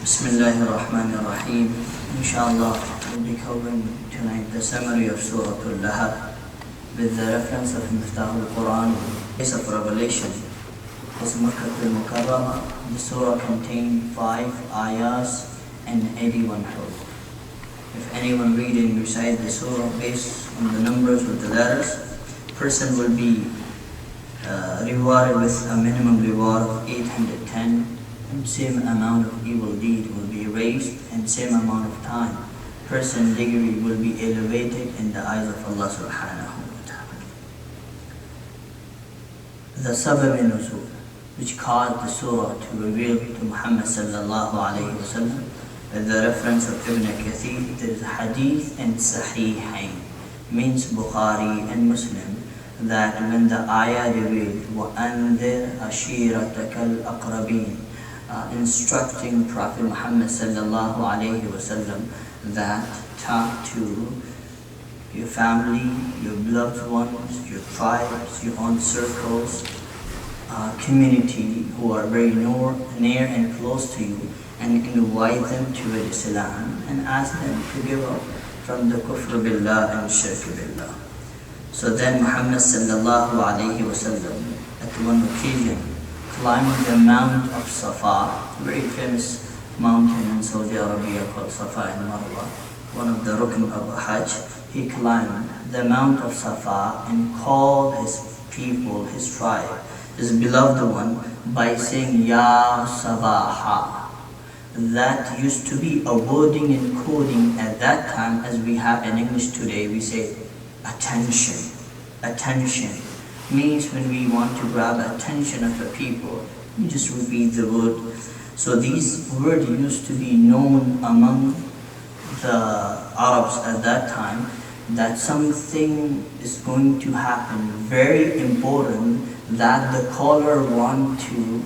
Bismillahirrahmanirrahim. Inshallah, we'll be covering tonight the summary of Surah Al-Lahab with the reference of Quran, case of revelation. This Makkah al-Mukarramah, the surah contained 5 ayahs and 81 total. If anyone read and recite the surah based on the numbers with the letters, person will be rewarded with a minimum reward of 810, and same amount of evil deed will be erased, and same amount of time person degree will be elevated in the eyes of Allah subhanahu wa ta'ala. The sabab nuzul, which caused the surah to reveal to Muhammad sallallahu alayhi wa sallam, with the reference of Ibn Kathir, there is a hadith in Sahihain, means Bukhari and Muslim, that when the ayah revealed وَأَنذِرْ أَشِيرَتَكَ الْأَقْرَبِينَ, instructing Prophet Muhammad sallallahu alayhi wa sallam that talk to your family, your beloved ones, your tribes, your own circles, community who are very near and close to you, and invite them to Islam and ask them to give up from the kufr billah and shirk billah. So then Muhammad sallallahu alayhi wa sallam at one occasion climbed the Mount of Safa, very famous mountain in Saudi Arabia called Safa and Marwa, one of the rukn of Hajj. He climbed the Mount of Safa and called his people, his tribe, his beloved one, by saying Ya Sabaha. That used to be a wording and coding at that time, as we have in English today. We say attention. Attention means when we want to grab attention of the people, we just repeat the word. So these words used to be known among the Arabs at that time, that something is going to happen very important, that the caller want to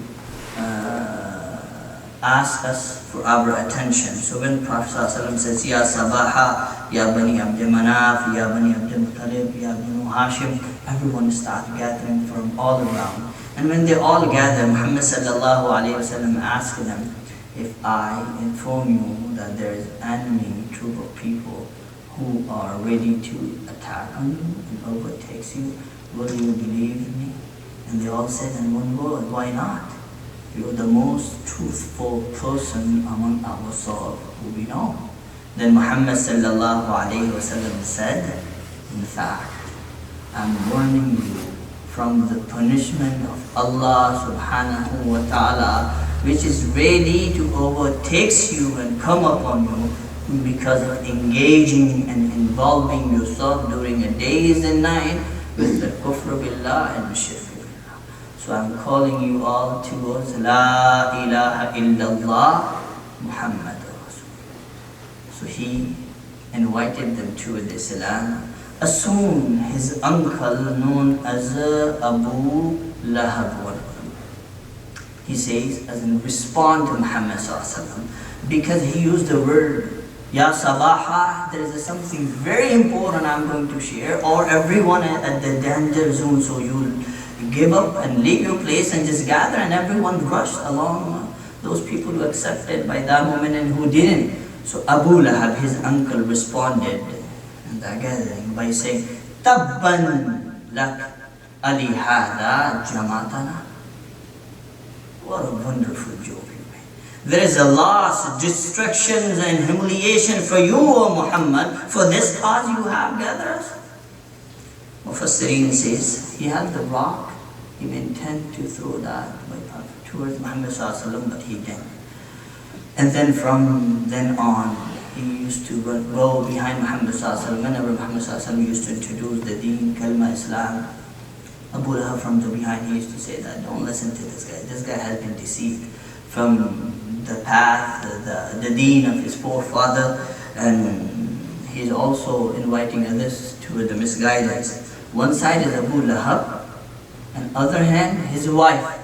ask us for our attention. So when Prophet ﷺ says Ya Sabaha, Ya Bani Abd Manaf, Ya Bani Abd Muttalib, Ya Bani Hashim, everyone starts gathering from all around. And when they all gather, Muhammad sallallahu alayhi wa sallam asked them, if I inform you that there is enemy troop of people who are ready to attack on you and overtakes you, will you believe me? And they all said in one word, why not? You are the most truthful person among ourselves who we know. Then Muhammad sallallahu alayhi wa sallam said, in fact, I'm warning you from the punishment of Allah subhanahu wa ta'ala, which is ready to overtake you and come upon you because of engaging and involving yourself during a days and night with the kufr billah and shirk billah. So I'm calling you all towards La ilaha illallah Muhammad Rasulullah. So he invited them to Islam. Soon his uncle, known as Abu Lahab, he says, as in respond to Muhammad sallallahu, because he used the word Ya Sabaha, there is something very important I'm going to share, or everyone at the danger zone, so you'll give up and leave your place and just gather, and everyone rushed along, those people who accepted by that moment and who didn't. So Abu Lahab, his uncle, responded in the gathering by saying, Tabban lak ali hada jamatana. What a wonderful joke you made. There is a loss, destructions and humiliation for you, O Muhammad, for this cause you have gathered us. Mufassirin says, he had the rock, he intended to throw that towards Muhammad sallallahu, but he didn't. And then from then on, he used to go behind Muhammad sallallahu. Whenever Muhammad sallallahu used to introduce the deen, kalma, Islam, Abu Lahab from the behind, he used to say that, don't listen to this guy. This guy has been deceived from the path, the deen of his forefather, and he's also inviting others to the misguidance. One side is Abu Lahab, and other hand, his wife,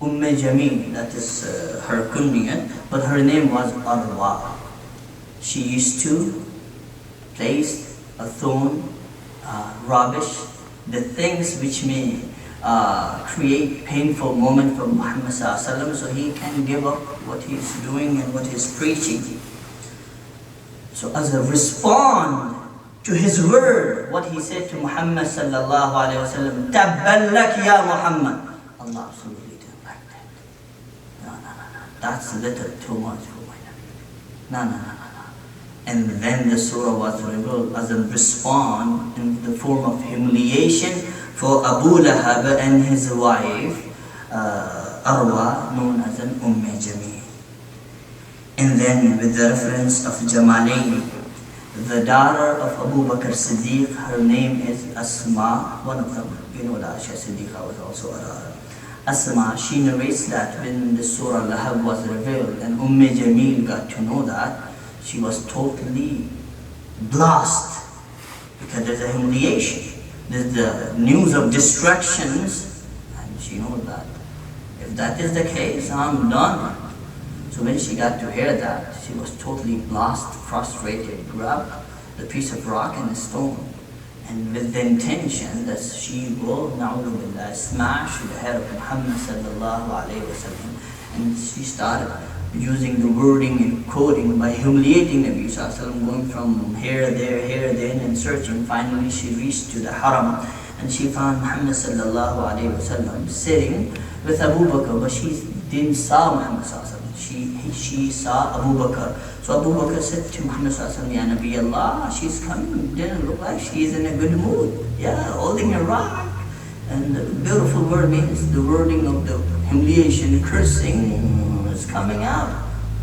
Jamil, that is her kunyat, but her name was Arwa. She used to place a thorn, rubbish, the things which may create painful moment for Muhammad sallallahu alaihi wasallam, so he can give up what he's doing and what he's preaching. So as a response to his word, what he said to Muhammad sallallahu alaihi wasallam, "Tabban lak ya Muhammad." Allah absolutely didn't like that. No. That's a little too much for my Nabi. No. And then the surah was revealed as a response in the form of humiliation for Abu Lahab and his wife, Arwa, known as an Jamil. And then with the reference of Jamalain, the daughter of Abu Bakr Siddiq, her name is Asma, one of them, you know that Aisha Siddiqa was also a daughter. Asma, she narrates that when the Surah Al-Lahab was revealed and Jamil got to know that, she was totally blessed because there's a humiliation. There's the news of destructions, and she knows that if that is the case, I'm done. So when she got to hear that, she was totally blessed, frustrated, grabbed the piece of rock and a stone, and with the intention that she will, na'udhu billah, smash the head of Muhammad sallallahu alayhi wa sallam. And she started using the wording and quoting by humiliating Nabi sallallahu alaihi wasallam, going from here, there, and searching. Finally, she reached to the haram, and she found Muhammad sallallahu alaihi wasallam sitting with Abu Bakr, but she didn't saw Muhammad sallallahu alaihi wasallam. She saw Abu Bakr. So Abu Bakr said to Muhammad sallallahu alaihi wasallam, "Ya Nabi Allah, she's coming. Didn't look like she's in a good mood. Yeah, holding a rock." And the beautiful word means the wording of the humiliation, cursing is coming out.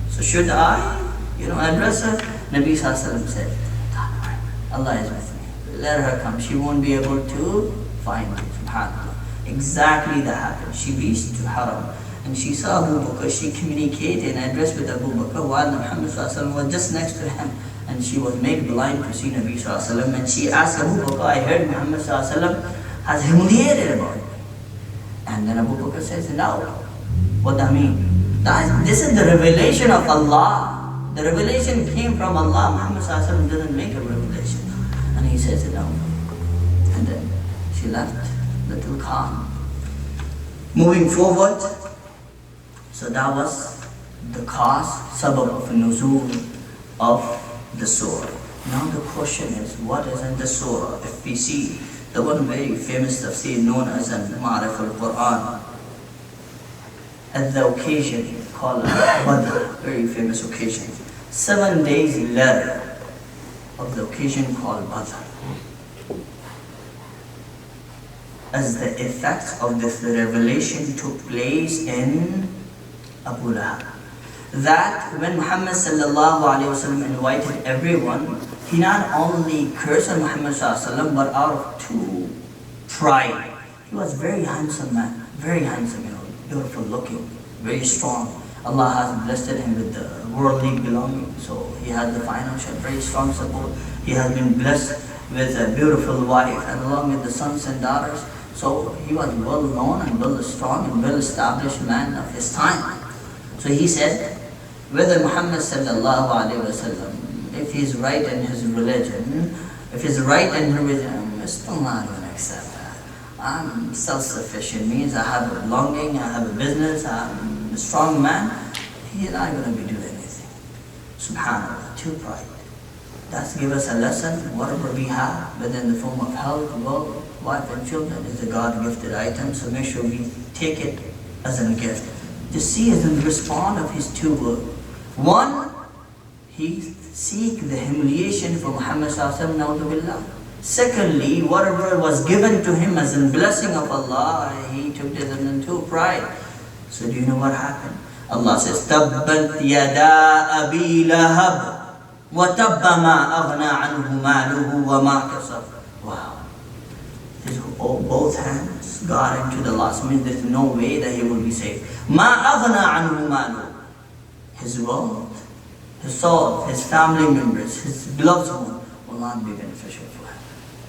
So should I, address her? Nabi sallallahu alaihi wasallam said, "Don't worry, Allah is with me. Let her come. She won't be able to find you." Subhanallah. Exactly that happened. She reached to Haram and she saw Abu Bakr. She communicated and addressed with Abu Bakr while Muhammad sallallahu alaihi wasallam was just next to him. And she was made blind to see Nabi sallallahu alaihi wasallam. And she asked Abu Bakr, "I heard Muhammad sallallahu alaihi wasallam has humiliated about me." And then Abu Bakr says, "No. What do I mean? This is the revelation of Allah. The revelation came from Allah. Muhammad sallallahu alaihi wasallam doesn't make a revelation." And he says, "No." And then she left, little calm. Moving forward, so that was the cause, sabab of nuzul of the surah. Now the question is, what is in the surah? If we see the one very famous tafsir known as Ma'arif al-Quran, at the occasion called Badr, very famous occasion, 7 days later of the occasion called Badr, as the effects of this revelation took place in Abu Lahab, that when Muhammad sallallahu alaihi wasallam invited everyone, he not only cursed on Muhammad sallallahu alaihi wasallam, but out of two pride. He was very handsome man, very handsome, beautiful looking, very strong. Allah has blessed him with the worldly belongings, so he has the financial, very strong support. He has been blessed with a beautiful wife and along with the sons and daughters. So he was well known and well strong and well established man of his time. So he said, whether Muhammad sallallahu alaihi wasallam, if he's right in his religion, I'm still not going to accept that. I'm self-sufficient, means I have a belonging, I have a business, I'm a strong man. He's not going to be doing anything. Subhanallah, too pride. That's give us a lesson. Whatever we have, whether in the form of health, wealth, wife and children, is a God-gifted item. So make sure we take it as a gift. To see as in respond of his two words. One, he seek the humiliation for Muhammad sallallahu alaihi wasallam. Secondly, whatever was given to him as a blessing of Allah, he took it into pride. So do you know what happened? Allah says, "Tabbat yada abi lahab wa tabba ma aghna anhu maluhu wa ma kasab." Wow. Both hands got into the loss. Means there's no way that he will be saved. Ma aghna anhu maluhu. His wealth, his soul, his family members, his beloved one will not be beneficial for him.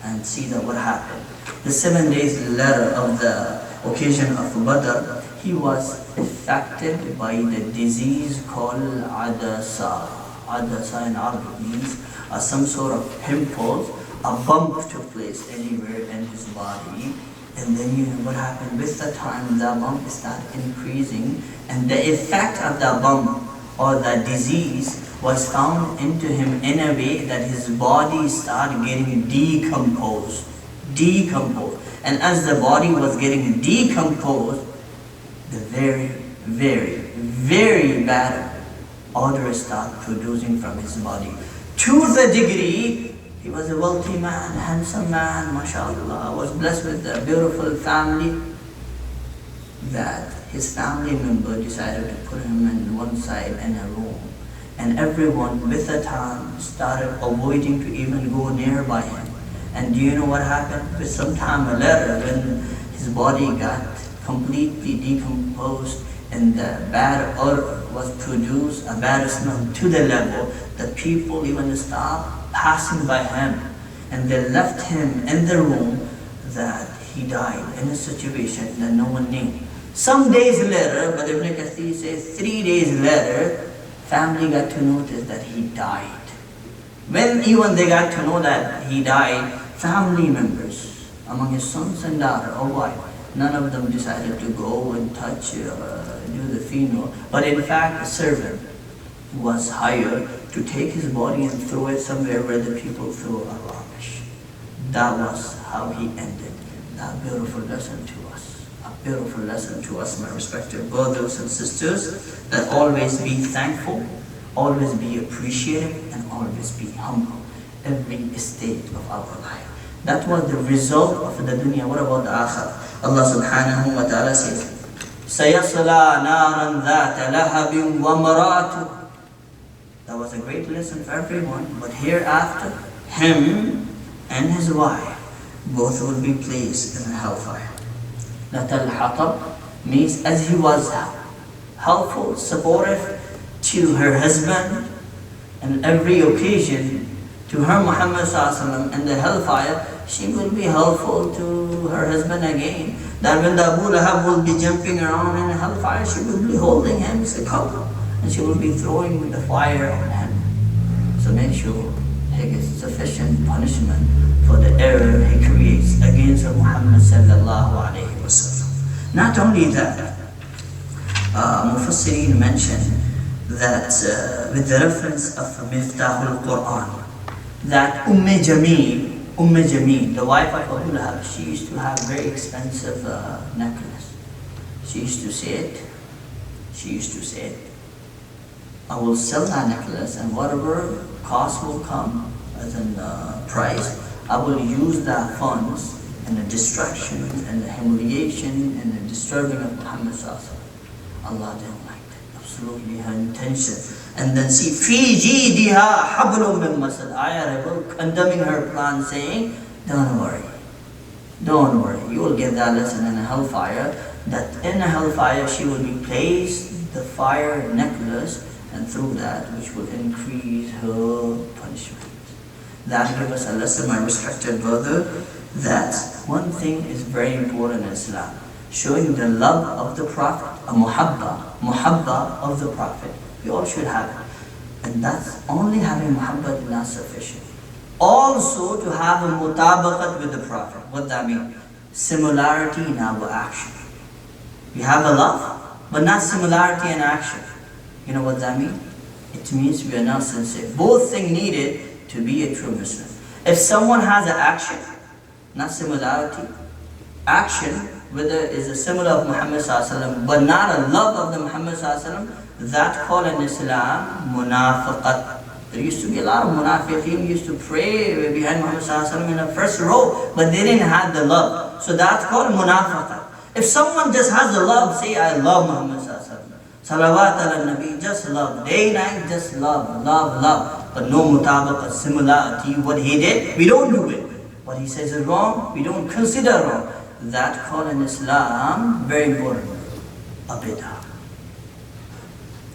And see that what happened. The 7 days later of the occasion of Badr, he was affected by the disease called adasa. Adasa in Arabic means some sort of pimple. A bump took place anywhere in his body, And then you know what happened with the time, the bump started increasing, and the effect of the bump or the disease was found into him in a way that his body started getting decomposed. And as the body was getting decomposed, the very, very, very bad odor started producing from his body. To the degree, he was a wealthy man, handsome man, mashallah, was blessed with a beautiful family, that his family member decided to put him in one side in a room. And everyone with the time started avoiding to even go nearby him. And do you know what happened? With some time later, when his body got completely decomposed and the bad odor was produced, a bad smell to the level that people even stopped passing by him, and they left him in the room, that he died in a situation that no one knew. Some days later, but Ibn Kathir says 3 days later, family got to notice that he died. When even they got to know that he died, family members, among his sons and daughter or wife, none of them decided to go and touch do the funeral. But in fact, a servant was hired to take his body and throw it somewhere where the people throw a rubbish. That was how he ended. That beautiful lesson to us. A beautiful lesson to us, my respected brothers and sisters, that always be thankful, always be appreciative, and always be humble every stage of our life. That was the result of the dunya. What about the akhirah? Allah subhanahu wa ta'ala says, سَيَصْلَى نَارًا ذَاتَ لَهَبٍ وَمَرَاتُ. That was a great lesson for everyone. But hereafter, him and his wife, both will be placed in hellfire. That al-hatab means as he was helpful, supportive to her husband on every occasion, to her Muhammad ﷺ and the hellfire, she will be helpful to her husband again. That when the Abu-Lahab will be jumping around in the hellfire, she will be holding him as a couple, and she will be throwing the fire on him. So make sure he gets sufficient punishment for the error he creates against Muhammad sallallahu alayhi wa sallam. Not only that, Mufassirin mentioned that with the reference of Miftahul Quran, that Jamil, the wife of Abu Lahab, she used to have very expensive necklace. She used to say, I will sell that necklace, and whatever cost will come as a price, I will use that funds in the destruction and the humiliation and the disturbing of Muhammad sallallahu. Allah didn't like that. Absolutely her intention. And then see, fi jidiha hablum min masad. Ayah condemning her plan, saying, don't worry, you will get that lesson in a hellfire, that in a hellfire she will be placed the fire necklace, and through that which will increase her punishment. That gives us a lesson, my respected brother, that one thing is very important in Islam, showing the love of the Prophet, a muhabba of the Prophet. We all should have it. And that's only having muhabbat is not sufficient. Also to have a mutabaqat with the Prophet. What that mean? Similarity in our action. We have a love, but not similarity in action. You know what that means? It means we are not sincere. Both things needed to be a true Muslim. If someone has an action, not similarity, action, whether it is a similar of Muhammad ﷺ, but not a love of the Muhammad ﷺ, that called in Islam munafiqat. There used to be a lot of munafiqeen used to pray behind Muhammad ﷺ in the first row, but they didn't have the love. So that's called munafiqat. If someone just has the love, say, I love Muhammad ﷺ, salawat ala nabi, just love, day, night, just love, but no mutabaqat, similarity, what he did, we don't do it. What he says is wrong, we don't consider wrong. That called in Islam, very important, a bid'ah.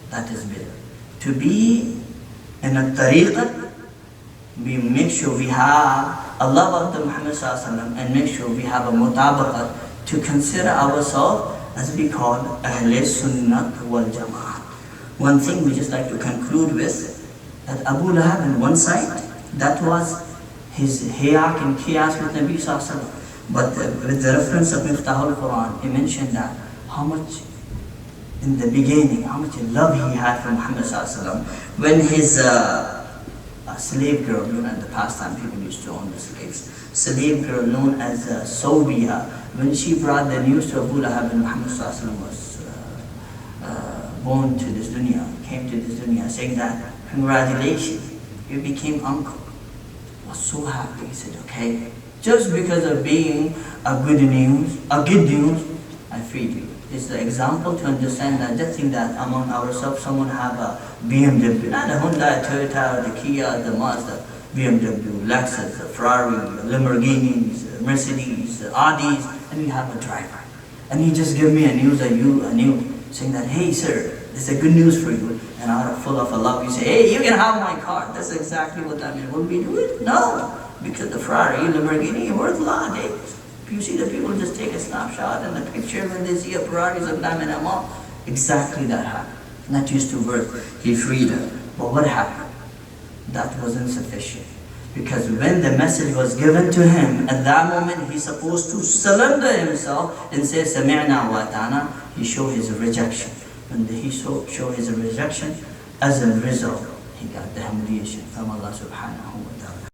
That is bid'ah. To be in a tariqat, we make sure we have a love of the Muhammad ﷺ, and make sure we have a mutabaqat to consider ourselves as we call Ahle Sunnat wal Jama'at. One thing we just like to conclude with, that Abu Lahab on one side, that was his hiyak and qiyas with Nabi sallallahu alaihi wasallam. But with the reference of Miftah al-Quran, he mentioned that how much in the beginning, how much love he had for Muhammad sallallahu alaihi wasallam. When his slave girl, at the past time people used to own the slaves, slave girl known as Sobiya, when she brought the news to Abu Lahab and Muhammad sallallahu alaihi wasallam was born to this dunya, came to this dunya, saying that, congratulations, you became uncle. Was so happy. He said, okay, just because of being a good news, I freed you. It's the example to understand that just think that among ourselves, someone have a BMW, not a Hyundai, Toyota, the Kia, the Mazda, BMW, Lexus, the Ferrari, the Lamborghinis, the Mercedes, the Audis, and we have a driver. And he just gave me a news, saying that, hey sir, this is a good news for you. And out of full of love, you say, hey, you can have my car. That's exactly what that means. Will we do it? No. Because the Ferrari, Lamborghini, worth a lot. You see the people just take a snapshot and a picture when they see a Ferrari sometime in a mall. Exactly that happened. Not used to work. He freed her. But what happened? That wasn't sufficient. Because when the message was given to him, at that moment he's supposed to surrender himself and say, Sami'na wa ta'ana. He showed his rejection. When he showed his rejection, as a result, he got the humiliation from Allah subhanahu wa ta'ala.